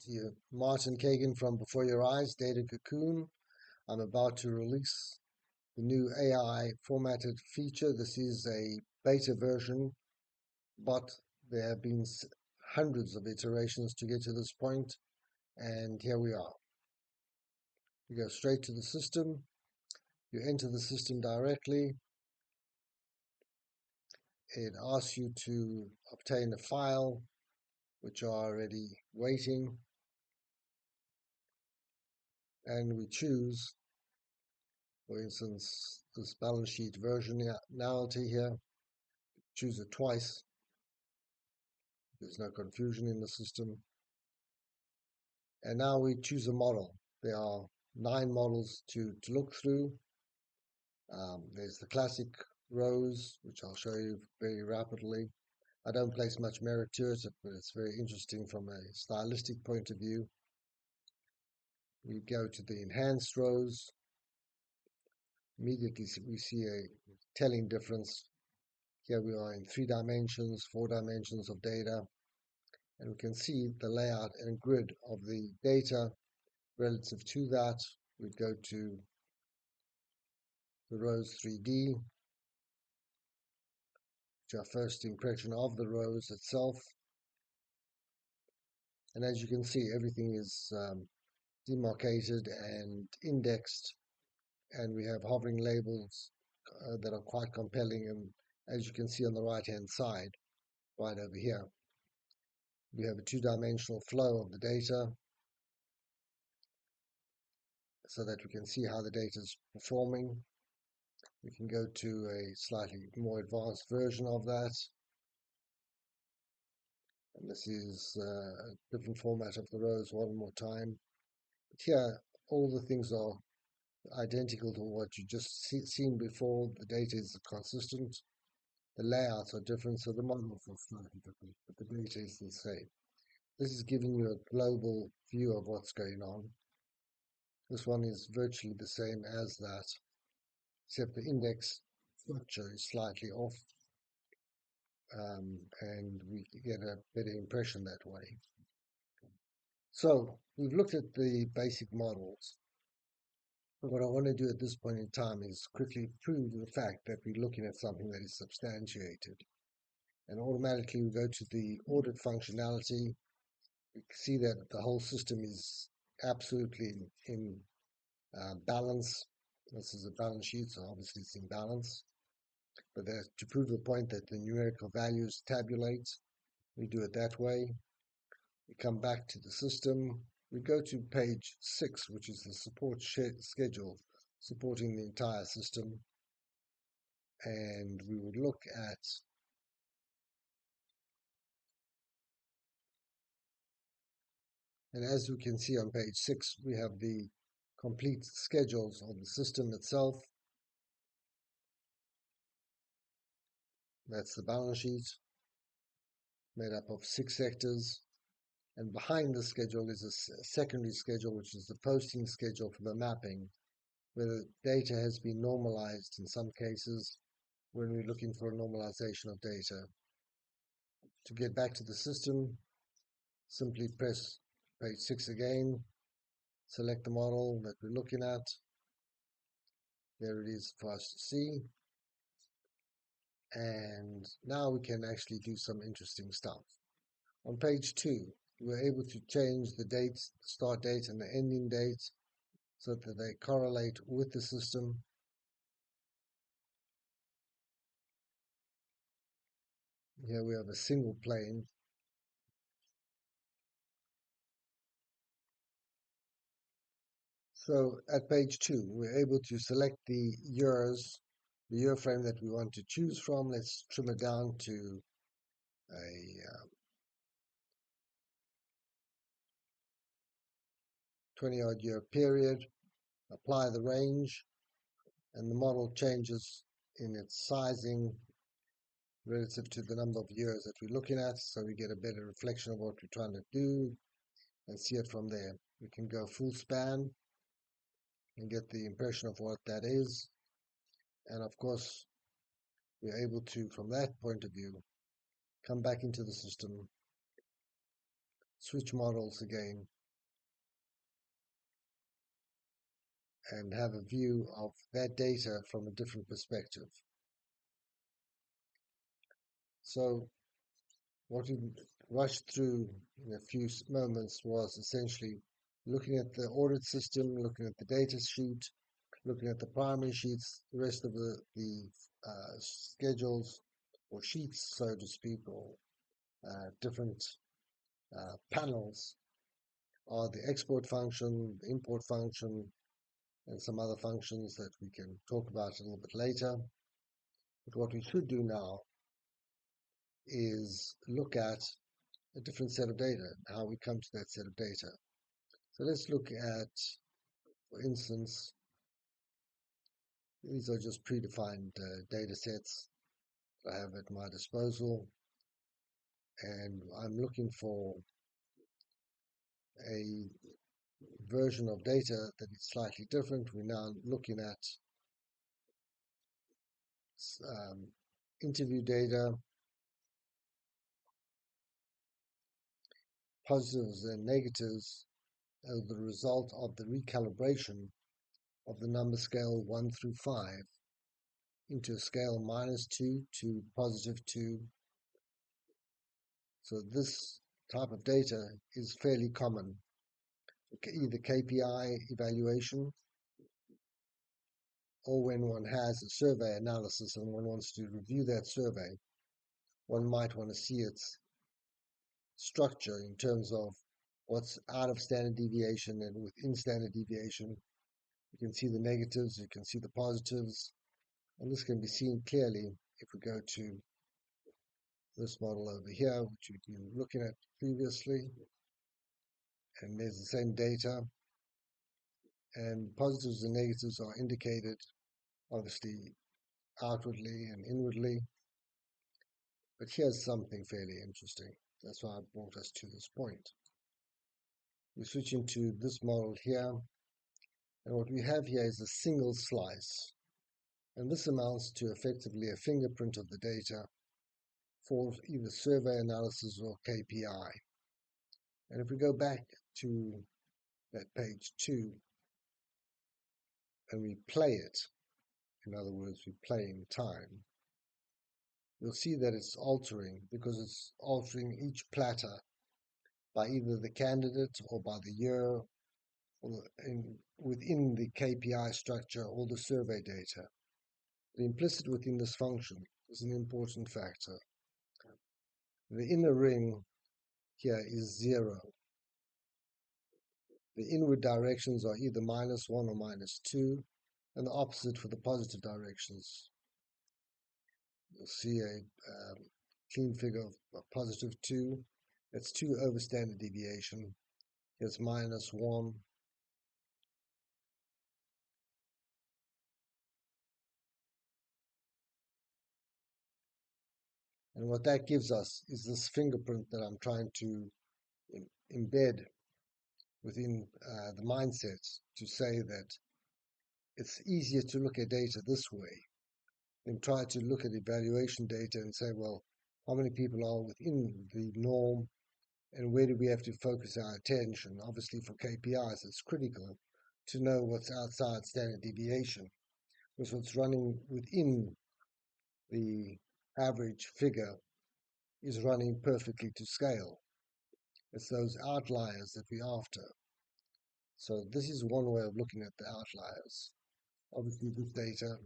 to you. Martin Kagan from Before Your Eyes, Data Cocoon. I'm about to release the new AI formatted feature. This is a beta version, but there have been hundreds of iterations to get to this point, and here we are. You go straight to the system, you enter the system directly. It asks you to obtain a file, which are already waiting, and we choose, for instance, this balance sheet versionality here. Choose it twice. There's no confusion in the system. And now we choose a model. There are 9 models to look through. There's the classic rows, which I'll show you very rapidly. I don't place much merit to it, but it's very interesting from a stylistic point of view. We go to the enhanced rows. Immediately we see a telling difference. Here we are in 3 dimensions, 4 dimensions of data, and we can see the layout and grid of the data. Relative to that, we'd go to the rows 3D, which are first impression of the rows itself. And as you can see, everything is demarcated and indexed, and we have hovering labels that are quite compelling. And as you can see on the right-hand side, right over here, we have a 2-dimensional flow of the data so that we can see how the data is performing. We can go to a slightly more advanced version of that. And this is a different format of the rows one more time. But here, all the things are identical to what you just seen before. The data is consistent. The layouts are different, so the models are slightly different, but the data is the same. This is giving you a global view of what's going on. This one is virtually the same as that, except the index structure is slightly off, and we get a better impression that way. So we've looked at the basic models. But what I want to do at this point in time is quickly prove the fact that we're looking at something that is substantiated. And automatically we go to the audit functionality. We see that the whole system is absolutely in balance. This is a balance sheet, so obviously it's in balance. But to prove the point that the numerical values tabulate, we do it that way. We come back to the system. We go to page 6, which is the support schedule supporting the entire system. And we would look at and as we can see on page 6, we have the complete schedules of the system itself. That's the balance sheet, made up of 6 sectors. And behind the schedule is a secondary schedule, which is the posting schedule for the mapping, where the data has been normalized in some cases when we're looking for a normalization of data. To get back to the system, simply press page 6 again, select the model that we're looking at. There it is for us to see. And now we can actually do some interesting stuff. On page 2, we're able to change the date, the start date and the ending date, so that they correlate with the system. Here we have a single plane. So at page 2, we're able to select the years, the year frame that we want to choose from. Let's trim it down to a 20-odd year period. Apply the range, and the model changes in its sizing relative to the number of years that we're looking at, so we get a better reflection of what we're trying to do and see it from there. We can go full span and get the impression of what that is. And of course, we're able to, from that point of view, come back into the system, switch models again, and have a view of that data from a different perspective. So what we rushed through in a few moments was essentially looking at the audit system, looking at the data sheet, looking at the primary sheets, the rest of the schedules or sheets, so to speak, or different panels are the export function, the import function, and some other functions that we can talk about a little bit later. But what we should do now is look at a different set of data, how we come to that set of data. So let's look at, for instance, these are just predefined data sets that I have at my disposal, and I'm looking for a version of data that is slightly different. We're now looking at interview data, positives and negatives as the result of the recalibration of the number scale 1 through 5 into a scale -2 to +2. So this type of data is fairly common. Either KPI evaluation, or when one has a survey analysis and one wants to review that survey, one might want to see its structure in terms of what's out of standard deviation and within standard deviation. You can see the negatives, you can see the positives, and this can be seen clearly if we go to this model over here, which we've been looking at previously, and there's the same data, and positives and negatives are indicated obviously outwardly and inwardly. But here's something fairly interesting. That's why I brought us to this point. We switch into this model here, and what we have here is a single slice. And this amounts to effectively a fingerprint of the data for either survey analysis or KPI. And if we go back to that page 2 and we play it, in other words, we play in time, you'll see that it's altering because it's altering each platter by either the candidate or by the year or within the KPI structure or the survey data. The implicit within this function is an important factor. The inner ring here is 0. The inward directions are either -1 or -2, and the opposite for the positive directions. You'll see a clean figure of +2. That's 2 over standard deviation. Here's -1. And what that gives us is this fingerprint that I'm trying to embed within the mindset to say that it's easier to look at data this way than try to look at evaluation data and say, well, how many people are within the norm and where do we have to focus our attention? Obviously, for KPIs, it's critical to know what's outside standard deviation, because what's running within the average figure is running perfectly to scale. It's those outliers that we're after. So this is one way of looking at the outliers. Obviously, this data,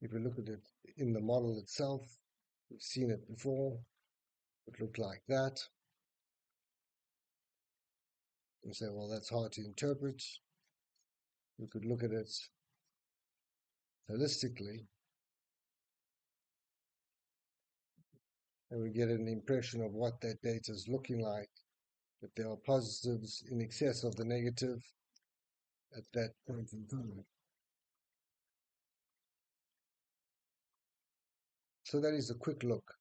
if we look at it in the model itself, we've seen it before. It looked like that. You say, well, that's hard to interpret. We could look at it holistically, and we get an impression of what that data is looking like, that there are positives in excess of the negative at that point in time. So that is a quick look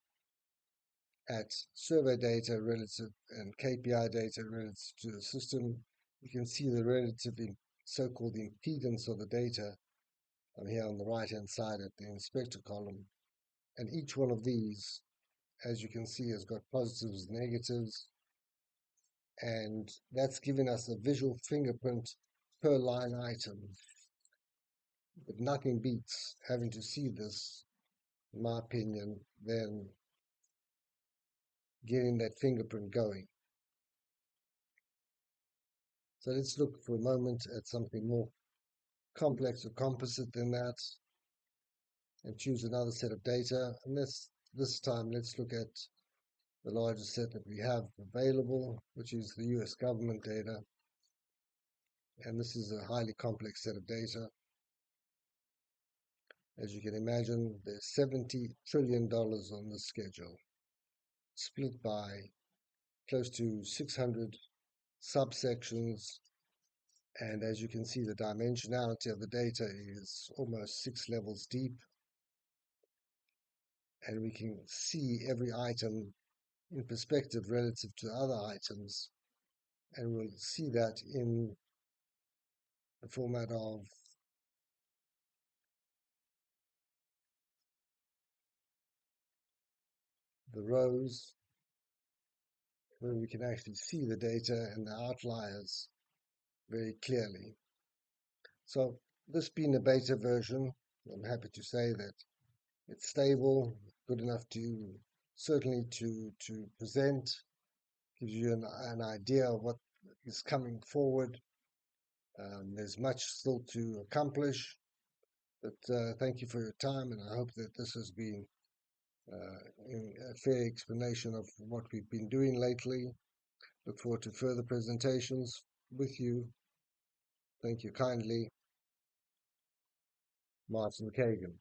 at survey data relative and KPI data relative to the system. You can see the relative so-called impedance of the data here on the right-hand side at the inspector column. And each one of these as you can see, has got positives, negatives, and that's giving us a visual fingerprint per line item. But nothing beats having to see this, in my opinion, than getting that fingerprint going. So let's look for a moment at something more complex or composite than that and choose another set of data. And this time, let's look at the largest set that we have available, which is the US government data. And this is a highly complex set of data. As you can imagine, there's $70 trillion on this schedule, split by close to 600 subsections. And as you can see, the dimensionality of the data is almost 6 levels deep. And we can see every item in perspective relative to other items. And we'll see that in the format of the rows, where we can actually see the data and the outliers very clearly. So this being a beta version, I'm happy to say that it's stable, good enough to certainly to present, gives you an idea of what is coming forward. There's much still to accomplish, but thank you for your time, and I hope that this has been a fair explanation of what we've been doing lately. Look forward to further presentations with you. Thank you kindly, Martin Kagan.